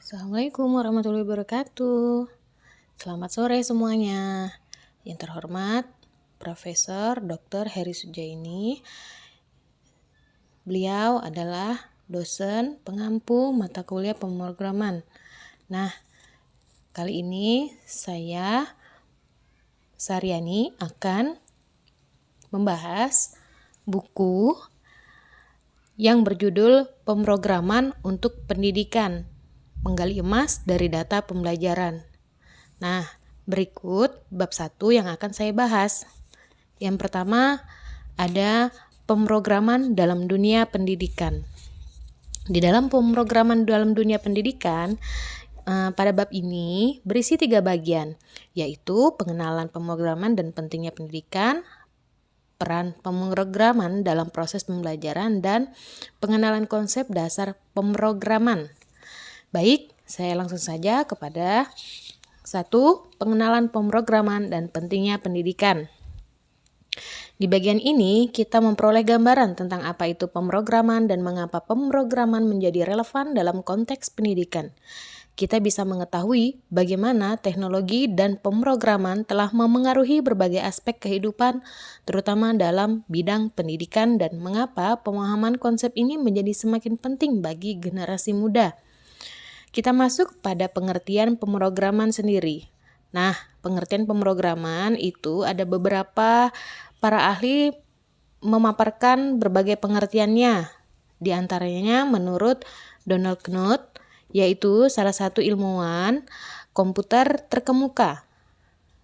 Assalamualaikum warahmatullahi wabarakatuh. Selamat sore semuanya. Yang terhormat Profesor Dr. Heri Sujaini. Beliau adalah dosen pengampu mata kuliah pemrograman. Nah, kali ini saya Saryani akan membahas buku yang berjudul Pemrograman untuk Pendidikan, Menggali Emas dari Data Pembelajaran. Nah, berikut bab 1 yang akan saya bahas. Yang pertama ada pemrograman dalam dunia pendidikan. Di dalam pemrograman dalam dunia pendidikan, pada bab ini berisi 3 bagian, yaitu pengenalan pemrograman dan pentingnya pendidikan, peran pemrograman dalam proses pembelajaran, dan pengenalan konsep dasar pemrograman. Baik, saya langsung saja kepada 1. Pengenalan pemrograman dan pentingnya pendidikan. Di bagian ini, kita memperoleh gambaran tentang apa itu pemrograman dan mengapa pemrograman menjadi relevan dalam konteks pendidikan. Kita bisa mengetahui bagaimana teknologi dan pemrograman telah memengaruhi berbagai aspek kehidupan, terutama dalam bidang pendidikan, dan mengapa pemahaman konsep ini menjadi semakin penting bagi generasi muda. Kita masuk pada pengertian pemrograman sendiri. Nah, pengertian pemrograman itu ada beberapa para ahli memaparkan berbagai pengertiannya. Di antaranya menurut Donald Knuth, yaitu salah satu ilmuwan komputer terkemuka.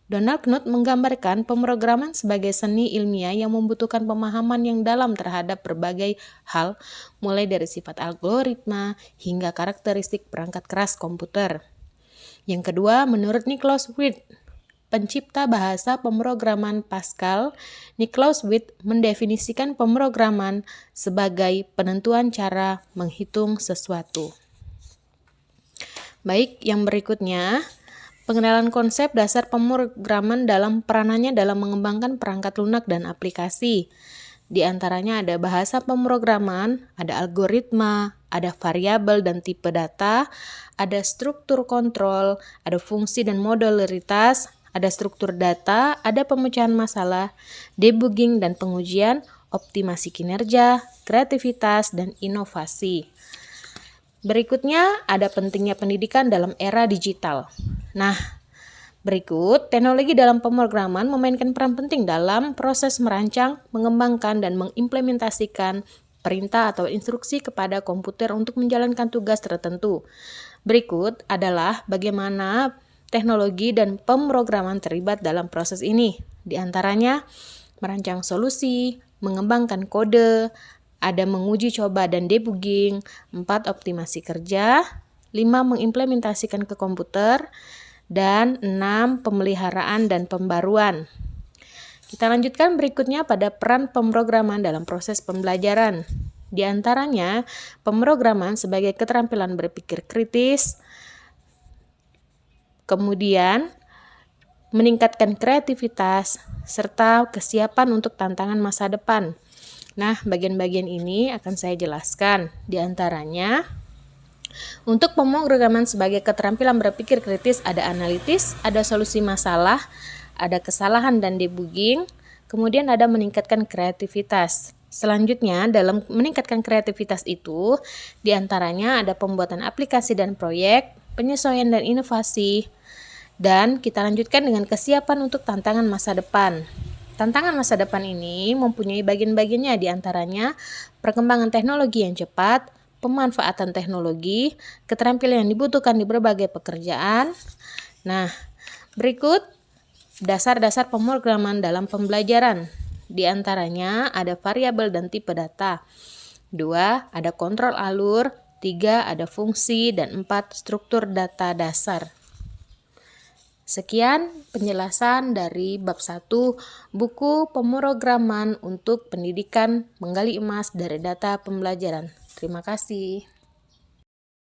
Donald Knuth menggambarkan pemrograman sebagai seni ilmiah yang membutuhkan pemahaman yang dalam terhadap berbagai hal, mulai dari sifat algoritma hingga karakteristik perangkat keras komputer. Yang kedua, menurut Niklaus Wirth, pencipta bahasa pemrograman Pascal, Niklaus Wirth mendefinisikan pemrograman sebagai penentuan cara menghitung sesuatu. Baik, yang berikutnya, pengenalan konsep dasar pemrograman dalam peranannya dalam mengembangkan perangkat lunak dan aplikasi. Di antaranya ada bahasa pemrograman, ada algoritma, ada variabel dan tipe data, ada struktur kontrol, ada fungsi dan modularitas, ada struktur data, ada pemecahan masalah, debugging dan pengujian, optimasi kinerja, kreativitas, dan inovasi. Berikutnya ada pentingnya pendidikan dalam era digital. Nah, berikut teknologi dalam pemrograman memainkan peran penting dalam proses merancang, mengembangkan, dan mengimplementasikan perintah atau instruksi kepada komputer untuk menjalankan tugas tertentu. Berikut adalah bagaimana teknologi dan pemrograman terlibat dalam proses ini. Di antaranya merancang solusi, mengembangkan kode, ada menguji coba dan debugging, 4. Optimasi kerja, 5. Mengimplementasikan ke komputer, dan 6. Pemeliharaan dan pembaruan. Kita lanjutkan berikutnya pada peran pemrograman dalam proses pembelajaran. Di antaranya, pemrograman sebagai keterampilan berpikir kritis, kemudian meningkatkan kreativitas, serta kesiapan untuk tantangan masa depan. Nah, bagian-bagian ini akan saya jelaskan. Di antaranya, untuk pemrograman sebagai keterampilan berpikir kritis ada analitis, ada solusi masalah, ada kesalahan dan debugging, kemudian ada meningkatkan kreativitas. Selanjutnya, dalam meningkatkan kreativitas itu, di antaranya ada pembuatan aplikasi dan proyek, penyesuaian dan inovasi, dan kita lanjutkan dengan kesiapan untuk tantangan masa depan. Tantangan masa depan ini mempunyai bagian-bagiannya, di antaranya perkembangan teknologi yang cepat, pemanfaatan teknologi, keterampilan yang dibutuhkan di berbagai pekerjaan. Nah, berikut dasar-dasar pemrograman dalam pembelajaran. Di antaranya ada variabel dan tipe data. 2. Ada kontrol alur. 3. Ada fungsi. Dan 4. Struktur data dasar. Sekian penjelasan dari bab 1 buku pemrograman untuk pendidikan, menggali emas dari data pembelajaran. Terima kasih.